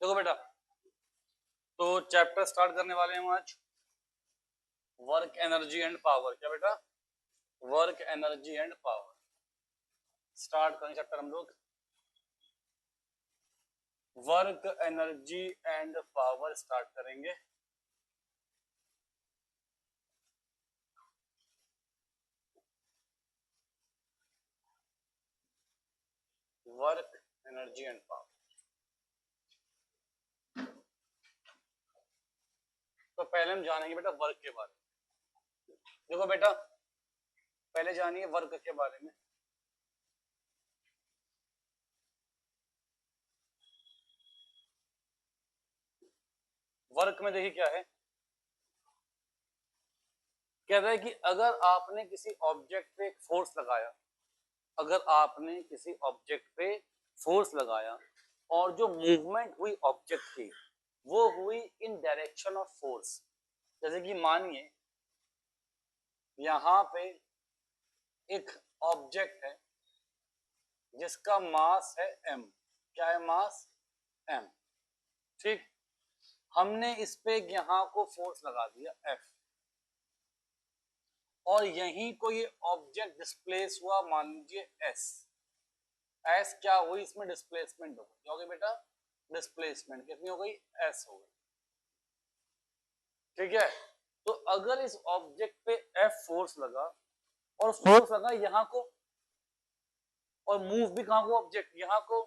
देखो बेटा, तो चैप्टर स्टार्ट करने वाले हैं आज वर्क एनर्जी एंड पावर। क्या बेटा? Work energy and power start करेंगे चैप्टर हम लोग। Work energy and power start करेंगे। Work energy and power. तो पहले हम जानेंगे बेटा वर्क के बारे में। देखो बेटा, पहले जानिए वर्क के बारे में। वर्क में देखिए क्या है, कह रहा है कि अगर आपने किसी ऑब्जेक्ट पे फोर्स लगाया, अगर आपने किसी ऑब्जेक्ट पे फोर्स लगाया और जो मूवमेंट हुई ऑब्जेक्ट की वो हुई इन डायरेक्शन ऑफ फोर्स। जैसे कि मानिए यहां पे एक ऑब्जेक्ट है जिसका मास है m। क्या है? मास m। ठीक, हमने इस पे यहां को फोर्स लगा दिया F और यहीं को ये ऑब्जेक्ट डिस्प्लेस हुआ, मान लीजिए S। S क्या हुई? इसमें डिस्प्लेसमेंट हो गई। क्या हो गई बेटा? डिस्प्लेसमेंट कितनी हो गई? S हो गई। ठीक है, तो अगर इस ऑब्जेक्ट पे F फोर्स लगा और फोर्स लगा यहाँ को और मूव भी कहाँ को? ऑब्जेक्ट यहाँ को,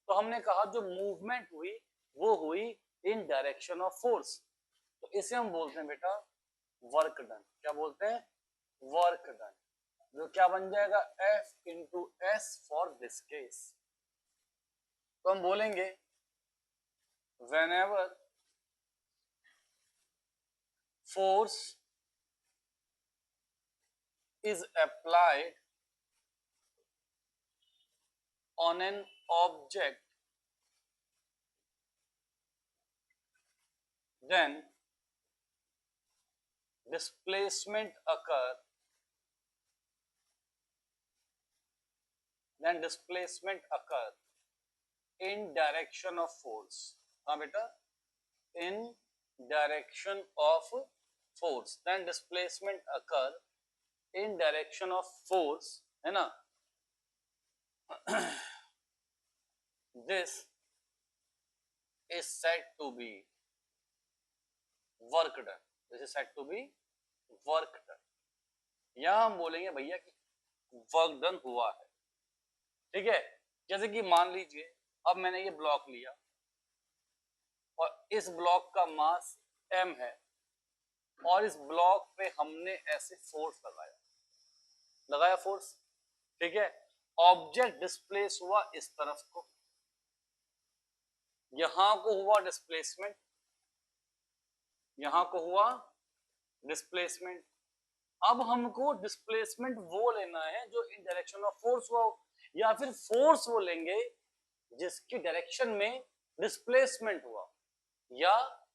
तो हमने कहा जो मूवमेंट हुई वो हुई इन डायरेक्शन ऑफ फोर्स। तो इसे हम बोलते हैं बेटा वर्क डन। क्या बोलते हैं? Work done. जो क्या बन जाएगा? F into S for this case. तो हम बोलेंगे whenever force is applied on an object, then displacement occur, in direction of force। हाँ बेटा, in direction of force, then displacement occur in direction of force, है ना। This is said to be work done। This is said to be work done। यहां हम बोलेंगे भैया कि work done हुआ है। ठीक है, जैसे कि मान लीजिए अब मैंने ये ब्लॉक लिया और इस ब्लॉक का मास m है और इस ब्लॉक पे हमने ऐसे फोर्स लगाया फोर्स। ठीक है, ऑब्जेक्ट डिस्प्लेस हुआ इस तरफ को, यहां को हुआ डिस्प्लेसमेंट, यहां को हुआ डिस्प्लेसमेंट। अब हमको डिस्प्लेसमेंट वो लेना है जो इन डायरेक्शन ऑफ फोर्स हुआ हो, या फिर फोर्स वो लेंगे जिसकी डायरेक्शन में डिस्प्लेसमेंट हुआ, या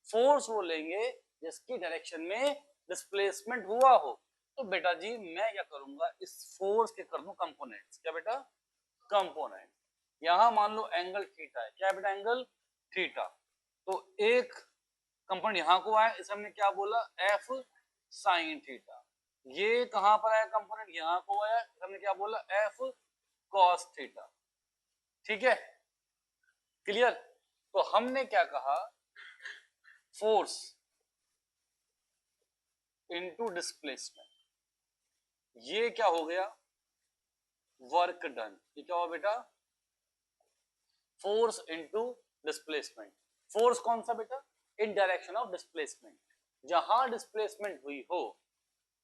फोर्स वो लेंगे जिसकी डायरेक्शन में डिस्प्लेसमेंट हुआ हो। तो बेटा जी मैं क्या करूंगा, इस फोर्स के कर दूं कंपोनेंट्स। क्या बेटा? कंपोनेंट। यहां मान लो एंगल थीटा है। क्या है बेटा? Angle theta. तो एक कंपोनेंट यहां को आया, इसे हमने क्या बोला? F sine theta. ये कहां पर आया कंपोनेंट? यहां को आया, हमने क्या बोला? F cos theta. ठीक है, क्लियर। तो हमने क्या कहा? फोर्स इनटू डिस्प्लेसमेंट, ये क्या हो गया? Work done. ये क्या हुआ बेटा? Force into displacement. फोर्स कौन सा बेटा? इन डायरेक्शन ऑफ डिस्प्लेसमेंट। जहां डिस्प्लेसमेंट हुई हो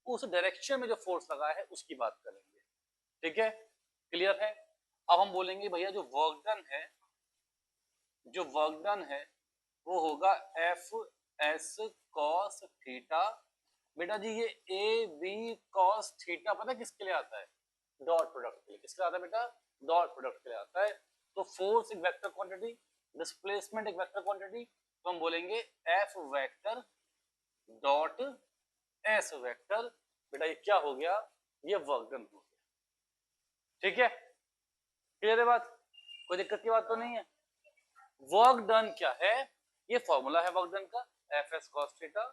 उस डायरेक्शन में जो फोर्स लगा है उसकी बात करेंगे। ठीक है, क्लियर है। अब हम बोलेंगे भैया जो वर्क डन है, जो वर्क डन है वो होगा एफ एस कॉस थीटा। बेटा जी ये ए बी कॉस थीटा पता है किसके लिए आता है? डॉट प्रोडक्ट के लिए। किसके लिए आता है बेटा? डॉट प्रोडक्ट के लिए आता है। तो फोर्स एक वेक्टर क्वांटिटी, डिस्प्लेसमेंट एक वेक्टर क्वांटिटी, तो हम बोलेंगे F vector dot S vector. बेटा ये क्या हो गया? ये वर्क डन हो गया। ठीक है, क्लियर है बात? कोई दिक्कत की बात तो नहीं है? वर्क डन क्या है, ये फॉर्मूला है वर्क डन का, एफ एस कॉस थीटा।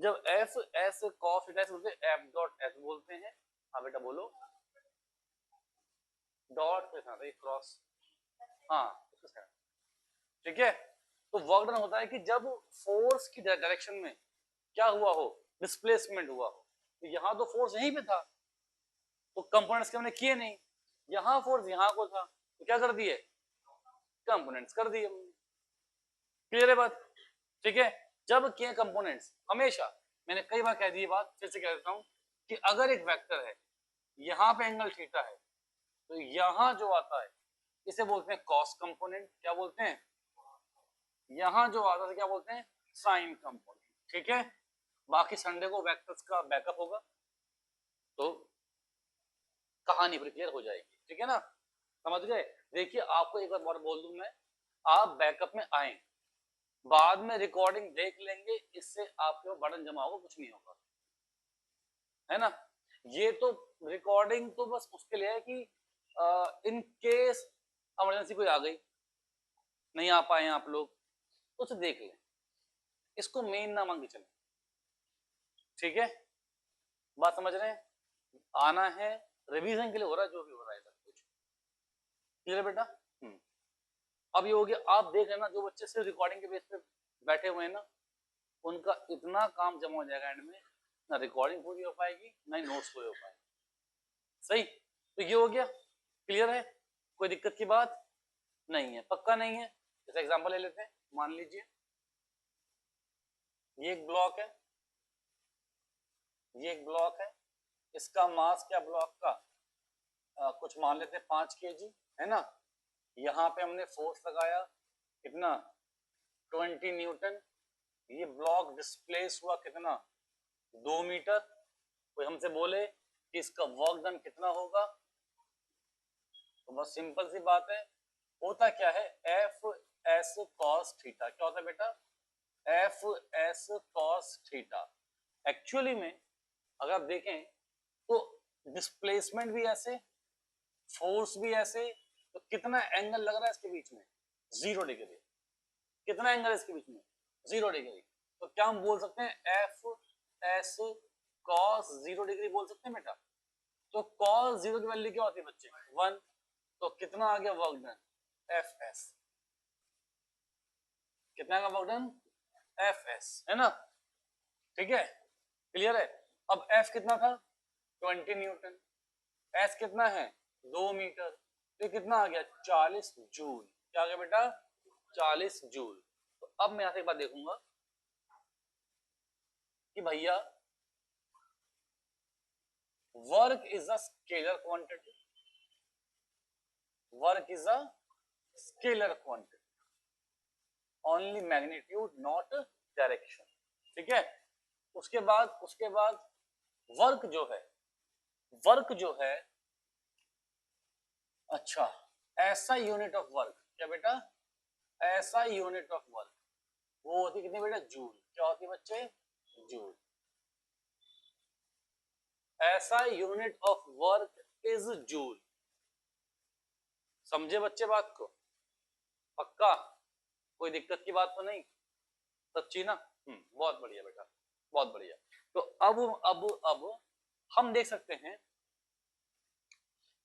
जब एफ एस कॉस थीटा बोलते हैं, एफ डॉट एस बोलते हैं। हाँ बेटा बोलो, डॉट के साथ क्रॉस, हाँ ठीक है। तो वर्क डन होता है कि जब फोर्स की डायरेक्शन में क्या हुआ हो, डिस्प्लेसमेंट हुआ हो। तो यहाँ तो फोर्स यहीं पे था, तो कंपोनेंट्स के हमने किए नहीं, यहाँ फोर्स यहाँ को था, तो क्या कर दिए, कंपोनेंट्स कर दिए। क्लियर है बात, ठीक है। जब किए कंपोनेंट्स, हमेशा मैंने कई बार कह दी बात, फिर से कह देता हूं कि अगर एक वेक्टर है, यहाँ पे एंगल थीटा है, तो यहाँ जो आता है इसे बोलते हैं कॉस कंपोनेंट। क्या बोलते हैं, यहाँ जो आता है क्या बोलते हैं, साइन कंपोनेंट। ठीक है, बाकी संडे को वेक्टर्स का बैकअप होगा, तो कहानी फिर क्लियर हो जाएगी। ठीक है ना, समझ गए। देखिए आपको एक बार बोल दूं मैं, आप बैकअप में आए, बाद में रिकॉर्डिंग देख लेंगे, इससे आपके बर्डन जमा होगा, कुछ नहीं होगा, है ना। ये तो रिकॉर्डिंग तो बस उसके लिए है कि इन केस इमरजेंसी कोई आ गई, नहीं आ पाए आप लोग, तो उसे देख लें, इसको मेन ना मान के चलें। ठीक है, बात समझ रहे हैं, आना है रिवीजन के लिए हो रहा है, जो भी हो रहा है सब कुछ क्लियर है बेटा। अब ये हो गया, आप देख लेना जो बच्चे सिर्फ रिकॉर्डिंग के बेस पे बैठे हुए हैं ना, उनका इतना काम जमा हो जाएगा एंड में, ना रिकॉर्डिंग पूरी हो पाएगी ना ही नोट्स पूरे हो पाएंगे। सही, तो ये हो गया, क्लियर है, कोई दिक्कत की बात नहीं है, पक्का नहीं है। जैसे एग्जांपल ले लेते हैं, मान लीजिए ये एक ब्लॉक है, ये एक ब्लॉक है, इसका मास क्या ब्लॉक का, कुछ मान लेते हैं 5 kg, है ना। यहाँ पे हमने फोर्स लगाया कितना, 20 न्यूटन। ये ब्लॉक डिस्प्लेस हुआ कितना, 2 मीटर। कोई हमसे बोले कि इसका वर्क डन कितना होगा, तो बस सिंपल सी बात है, होता क्या है, एफ एस कॉस थीटा। क्या होता है बेटा, F S cos theta. Actually में अगर आप देखें तो डिस्प्लेसमेंट भी ऐसे, फोर्स भी ऐसे, तो कितना एंगल लग रहा है इसके बीच में, 0 डिग्री। कितना एंगल है इसके बीच में, 0 डिग्री। तो क्या हम बोल सकते हैं एफ एस कॉस 0 डिग्री बोल सकते हैं बेटा। तो कॉस 0 की वैल्यू क्या होती है बच्चे, 1। तो कितना आ गया वर्क डन, एफ एस। कितना का वर्क डन, एफ एस, है ना। ठीक है, क्लियर है। अब एफ कितना था, 20 न्यूटन, एस कितना है, 2 मीटर, तो कितना आ गया, 40 जूल। क्या आ गया बेटा, 40 जूल। तो अब मैं यहां से एक बात देखूंगा कि भैया work is a scalar quantity, work is a scalar quantity, only magnitude not direction. ठीक है, उसके बाद वर्क जो है, वर्क जो है, अच्छा, ऐसा यूनिट ऑफ वर्क, क्या बेटा, ऐसा यूनिट ऑफ वर्क, वो होती कितनी बेटा, जूल। क्या होती है बच्चे, जूल। ऐसा unit of work is joule. समझे बच्चे बात को, पक्का, कोई दिक्कत की बात तो नहीं, सच्ची ना। बहुत बढ़िया बेटा, बहुत बढ़िया। तो अब हम देख सकते हैं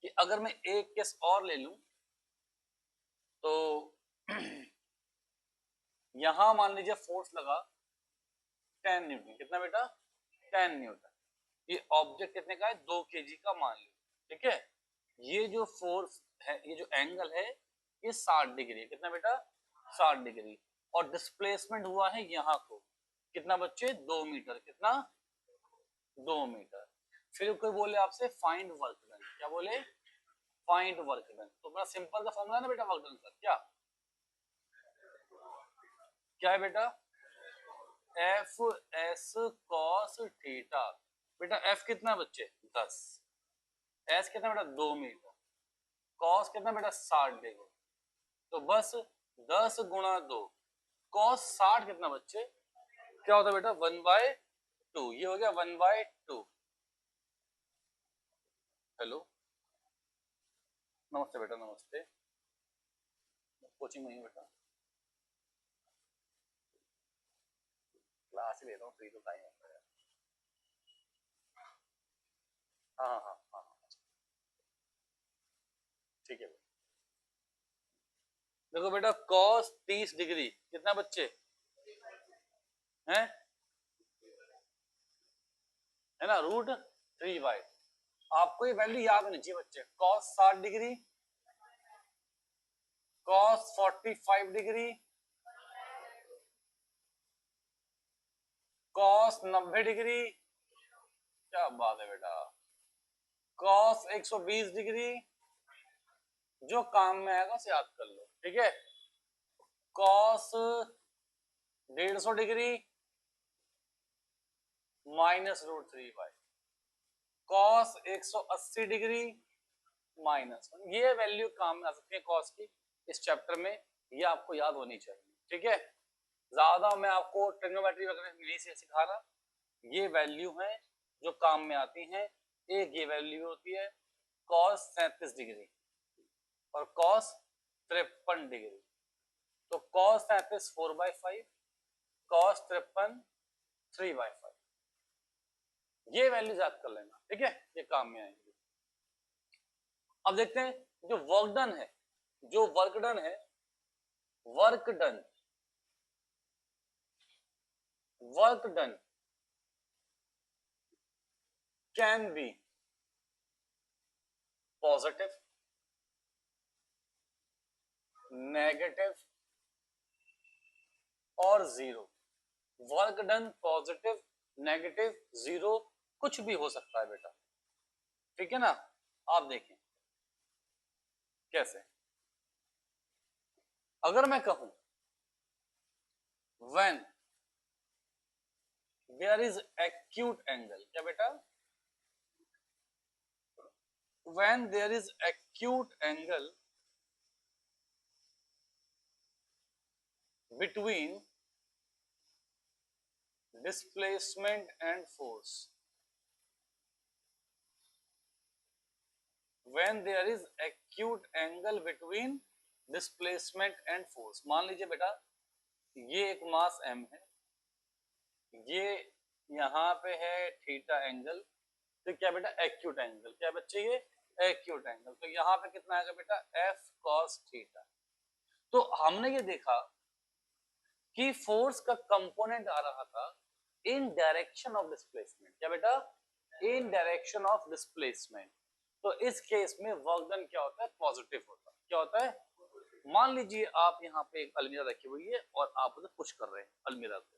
कि अगर मैं एक केस और ले लूं, तो यहां मान लीजिए फोर्स लगा 10 न्यूटन। कितना बेटा, 10 न्यूटन। ये ऑब्जेक्ट कितने का है, 2 kg का मान लो। ठीक है, ये जो फोर्स है, ये जो एंगल है, ये 60 डिग्री है। कितना बेटा, 60 डिग्री। और डिस्प्लेसमेंट हुआ है यहाँ को, कितना बच्चे, 2 मीटर। कितना, 2 मीटर। फिर कोई बोले आपसे फाइंड वर्क डन, क्या बोले, फाइंड वर्क डन। तो बड़ा सिंपल का फॉर्मूला है ना बेटा वर्क डन का, क्या क्या है बेटा, एफ एस कॉस थीटा। बेटा एफ कितना बच्चे, 10, एस कितना बेटा, 2 मीटर, कॉस कितना बेटा, 60 डिग्री। तो बस 10 गुणा 2, कॉस 60 कितना बच्चे, क्या होता है बेटा, 1/2। ये हो गया 1/2। हेलो, नमस्ते बेटा, नमस्ते, कोचिंग में ही बेटा। क्लास ही ले रहा हूँ, फ्री तो टाइम होता है। हाँ हाँ हाँ हाँ, ठीक है। देखो बेटा cos 30 डिग्री कितना बच्चे हैं, है ना, √3y। आपको ये वैल्यू याद होनी चाहिए बच्चे। cos 60 degree, cos 45 degree, cos 90 degree, क्या बात है बेटा, cos 120 डिग्री, जो काम में आएगा उसे याद कर लो, ठीक है। cos 150 degree -√3y, cos 180 degree -1। ये वैल्यू काम में आ सकती है cos की इस चैप्टर में, ये आपको याद होनी चाहिए, ठीक है। ज्यादा मैं आपको ट्रिग्नोमेट्री वगैरह नहीं से सिखा रहा, ये वैल्यू है जो काम में आती हैं। एक ये वैल्यू होती है cos 37 डिग्री और cos 53 डिग्री। तो cos 37 4/5, cos 53 3/5, ये वैल्यू याद कर लेना, ठीक है, ये काम में आएंगे। अब देखते हैं जो वर्क डन है, जो वर्क डन है, work done, work done can be positive, negative और zero. Work done positive, negative, zero, कुछ भी हो सकता है बेटा, ठीक है ना। आप देखें कैसे, अगर मैं कहूं when there is acute angle, क्या बेटा, when there is acute angle between displacement and force, when there is acute angle between displacement and force। मान लीजिए बेटा ये एक मास m है, ये यहाँ पे है थीटा एंगल, तो क्या बेटा एक्यूट एंगल, क्या बच्चे ये एक्यूट एंगल, तो यहाँ पे कितना आएगा बेटा f cos थीटा। तो हमने ये देखा कि फोर्स का कंपोनेंट आ रहा था इन डायरेक्शन ऑफ डिस्प्लेसमेंट, क्या बेटा, इन डायरेक्शन ऑफ डिस्प्लेसमेंट। तो इस केस में वर्क डन क्या होता है, पॉजिटिव होता है। क्या होता है, मान लीजिए आप यहाँ पे एक अलमीरा रखी हुई है और आप उसे पुश कर रहे हैं अलमीरा को,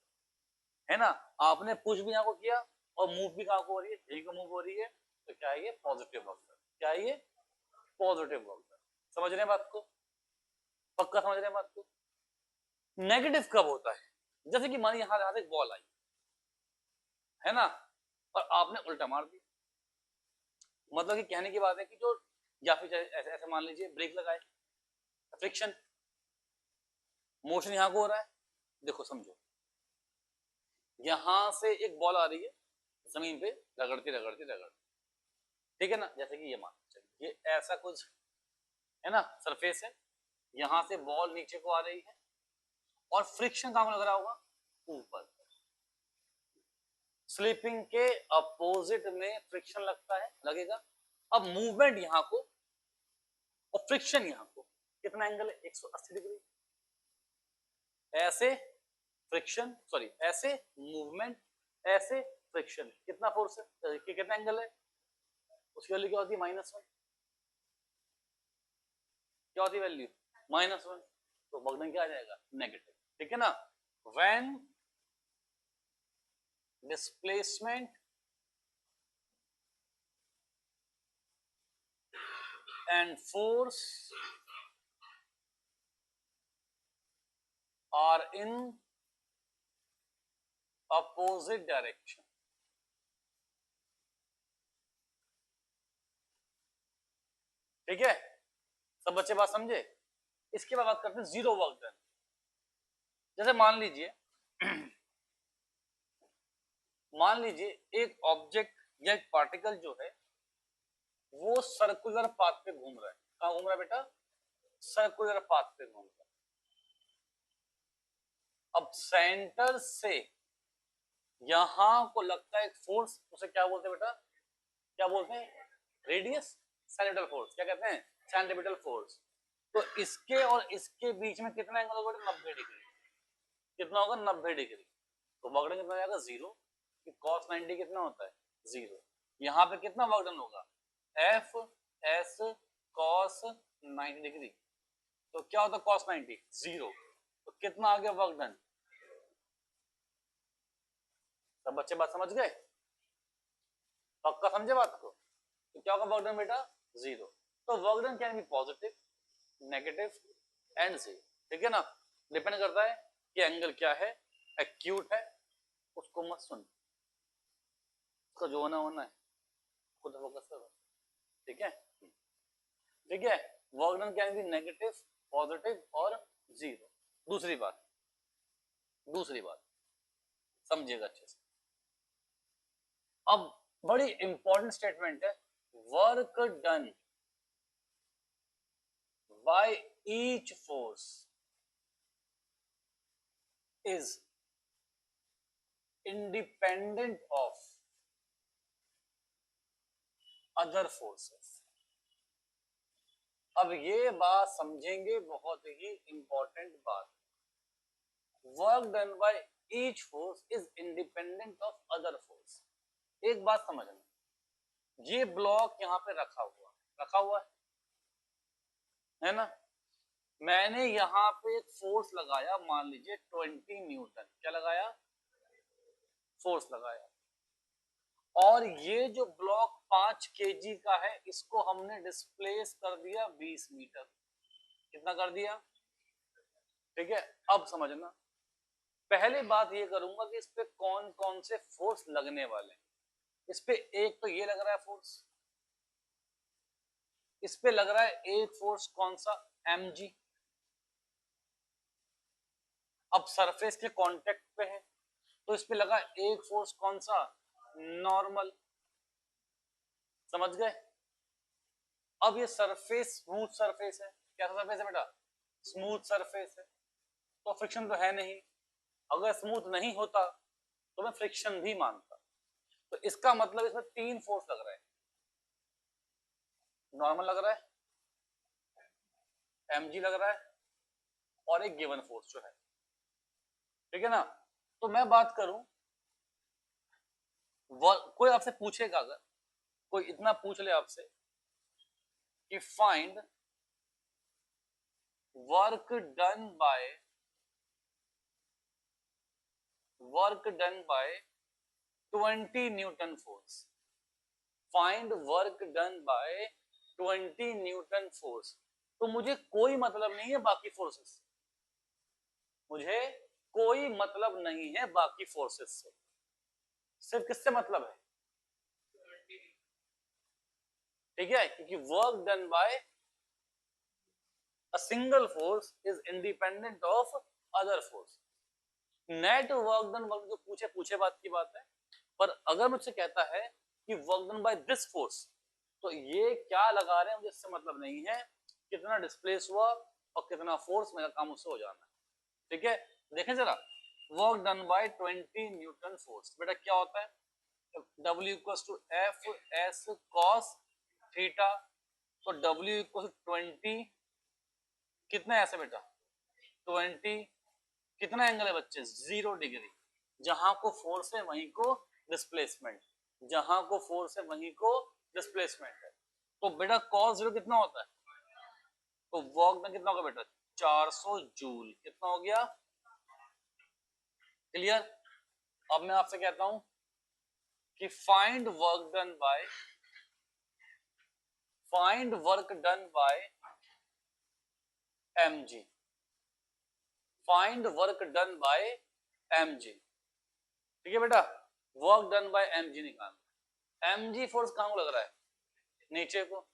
है ना, आपने पुश भी यहाँ को किया और मूव भी कहाँ को हो रही है, यही को मूव हो रही है, तो क्या है ये पॉजिटिव वर्क डन, क्या है ये पॉजिटिव वर्क डन। समझ रहे हैं बात को, पक्का समझ रहे हैं बात को। नेगेटिव कब होता है, जैसे कि मान यहाँ से एक बॉल आई, है ना, और आपने उल्टा मार दिया, मतलब कि कहने की बात है कि जो, या फिर ऐसे ऐसे मान लीजिए ब्रेक लगाए, फ्रिक्शन, मोशन यहाँ को हो रहा है। देखो समझो, यहां से एक बॉल आ रही है जमीन पे रगड़ती रगड़ती रगड़ती, ठीक है ना, जैसे कि ये मान चलिए ये ऐसा कुछ है ना सरफेस है, यहां से बॉल नीचे को आ रही है और फ्रिक्शन कहां लग रहा होगा, ऊपर। स्लिपिंग के अपोजिट में फ्रिक्शन लगता है, लगेगा। अब मूवमेंट यहां को और फ्रिक्शन यहां को, कितना एंगल है, 180 डिग्री। ऐसे फ्रिक्शन, सॉरी ऐसे मूवमेंट, ऐसे फ्रिक्शन, कितना फोर्स है, कितना एंगल है, उसकी वैल्यू क्या होती है, -1। क्या होती है वैल्यू, -1। तो वर्क क्या आ जाएगा, नेगेटिव, ठीक है ना। When displacement and force are in opposite direction, ठीक है, सब बच्चे बात समझे। इसके बाद बात करते हैं जीरो वर्क डन। जैसे मान लीजिए मान लीजिए एक ऑब्जेक्ट या एक पार्टिकल जो है वो सर्कुलर पाथ पे घूम रहा है, कहां घूम रहा है बेटा, सर्कुलर पाथ पे घूम रहा है। अब सेंटर से यहां को लगता है एक फोर्स, उसे क्या बोलते हैं बेटा, क्या बोलते हैं, रेडियस सेंट्रिपेटल फोर्स, क्या कहते हैं, सेंट्रिपेटल फोर्स। तो इसके और इसके बीच में कितना एंगल होगा, 90 डिग्री। कितना होगा, 90 डिग्री। तो वर्क डन कितना जाएगा, 0। cos 90 कितना होता है, 0। यहाँ पे कितना वर्क डन होगा, एफ एस cos 90 डिग्री। तो क्या होता है cos 90, 0। तो कितना आ गया वर्क डन। सब बच्चे बात समझ गए, पक्का समझे बात को। तो क्या होगा वर्क डन बेटा, 0। तो work done can be positive, negative and 0, ठीक है ना। डिपेंड करता है कि एंगल क्या है, एक्यूट है, उसको मत सुन, उसका जो होना होना है, खुद फोकस करो, ठीक है। ठीक है, work done can B negative, positive और 0। दूसरी बात, दूसरी बात समझिएगा अच्छे से। अब बड़ी इंपॉर्टेंट स्टेटमेंट है, work done by each force is independent of other forces. अब ये बात समझेंगे, बहुत ही इंपॉर्टेंट बात। Work done by each force is independent of other force. एक बात समझना, ये ब्लॉक यहाँ पे रखा हुआ है ना। मैंने यहाँ पे एक फोर्स लगाया, मान लीजिए 20 न्यूटन, क्या लगाया, फोर्स लगाया। और ये जो ब्लॉक 5 केजी का है, इसको हमने डिस्प्लेस कर दिया 20 मीटर। कितना कर दिया, ठीक है। अब समझना, पहले बात ये करूंगा कि इस पे कौन कौन से फोर्स लगने वाले हैं। इस पे एक तो ये लग रहा है फोर्स, इस पे लग रहा है एक फोर्स, कौन सा, mg। अब सरफेस के कांटेक्ट पे है, तो इस पे लगा एक फोर्स, कौन सा, नॉर्मल। समझ गए। अब ये सरफेस स्मूथ सरफेस है, कैसा सरफेस है बेटा, स्मूथ सरफेस है, तो फ्रिक्शन तो है नहीं। अगर स्मूथ नहीं होता तो मैं फ्रिक्शन भी मानता। तो इसका मतलब इसमें 3 फोर्स लग रहा है, नॉर्मल लग रहा है, mg लग रहा है, और एक गिवन फोर्स जो है, ठीक है ना। तो मैं बात करूं, कोई आपसे पूछेगा, अगर कोई इतना पूछ ले आपसे कि find work done by 20 newton force, find work done by 20 newton force. तो मुझे कोई मतलब नहीं है बाकी फोर्सेस, मुझे कोई मतलब नहीं है बाकी फोर्सेस से, सिर्फ किससे मतलब है, ठीक है। क्योंकि work done bye a single force is independent of other force. Net work done, work जो पूछे पूछे बात की बात है। पर अगर मुझसे कहता है कि work done by this force, तो ये क्या लगा रहे हैं मुझे इससे मतलब नहीं है, कितना डिस्प्लेस हुआ और कितना फोर्स, मेरा काम उससे हो जाना है, ठीक है। देखें जरा, work done by 20 newton force, बेटा क्या होता है, W equals to F S cos theta. तो W इक्वल्स टू 20, कितना है ऐसे बेटा, 20, कितना एंगल है बच्चे, 0 डिग्री। जहां को फोर्स है वहीं को डिस्प्लेसमेंट, जहां को फोर्स है वहीं को डिस्प्लेसमेंट है। तो बेटा cos 0 कितना होता है, तो वर्क डन कितना होगा बेटा, 400 जूल। कितना हो गया, क्लियर। अब मैं आपसे कहता हूं कि find work done bye mg, find work done bye mg, ठीक है बेटा। वर्क डन बाय mg निकालना। mg फोर्स कहां को लग रहा है, नीचे को।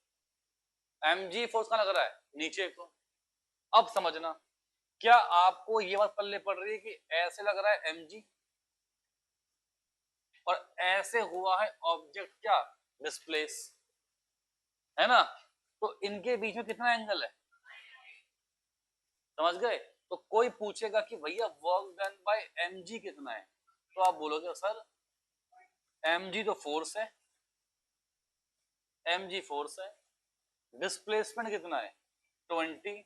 mg फोर्स कहां लग रहा है, नीचे को। अब समझना, क्या आपको ये बात पल्ले पड़ रही है कि ऐसे लग रहा है mg और ऐसे हुआ है ऑब्जेक्ट क्या, डिस्प्लेस, है ना। तो इनके बीच में कितना एंगल है, समझ गए। तो कोई पूछेगा कि भैया वर्क डन बाय mg कितना है, तो आप बोलोगे सर mg तो फोर्स है, mg फोर्स है, डिस्प्लेसमेंट कितना है 20,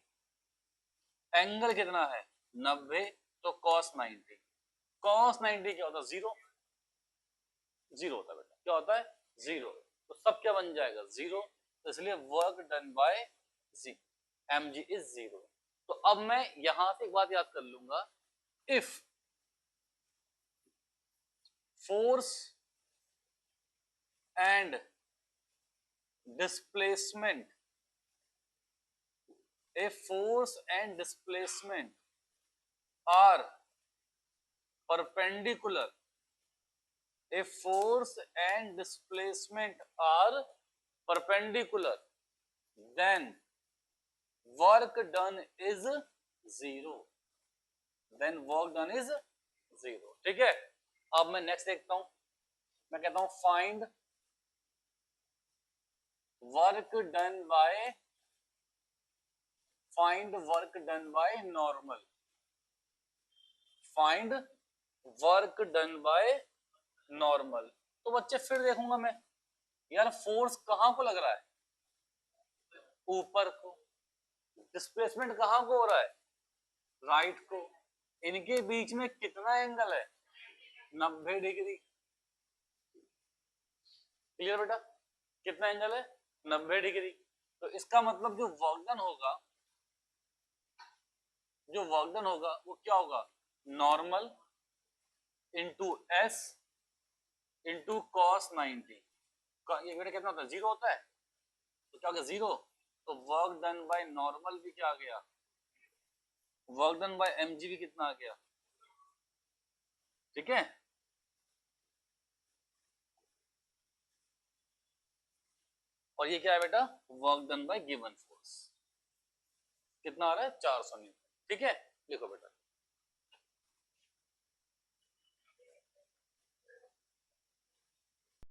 एंगल कितना है 90, तो cos 90, cos 90 क्या होता है जीरो, जीरो होता है बेटा, क्या होता है जीरो, तो सब क्या बन जाएगा जीरो, तो इसलिए work done by g mg is zero. तो अब मैं यहां से एक बात याद कर लूंगा, if force and displacement, if force and displacement are perpendicular, if force and displacement are perpendicular, then work done is zero, then work done is zero। ठीक है, अब मैं नेक्स्ट देखता हूं, मैं कहता हूं find work done bye, find work done by normal, find work done by normal. तो बच्चे फिर देखूंगा मैं, यार फोर्स कहां को लग रहा है, ऊपर को, डिस्प्लेसमेंट कहां को हो रहा है, राइट को, इनके बीच में कितना एंगल है 90 डिग्री, क्लियर बेटा, कितना एंगल है 90 डिग्री। तो इसका मतलब जो वर्कडन होगा, जो वर्कडन होगा वो क्या होगा, normal into S into cos 90, ये बेटा कितना होता है जीरो होता है, तो क्या हो गया जीरो, तो वर्क डन बाय नॉर्मल भी क्या आ गया, वर्क डन बाय mg भी कितना आ गया, ठीक है। और ये क्या है बेटा, work done bye given force, कितना आ रहा है 400 न्यूटन, ठीक है। लिखो बेटा,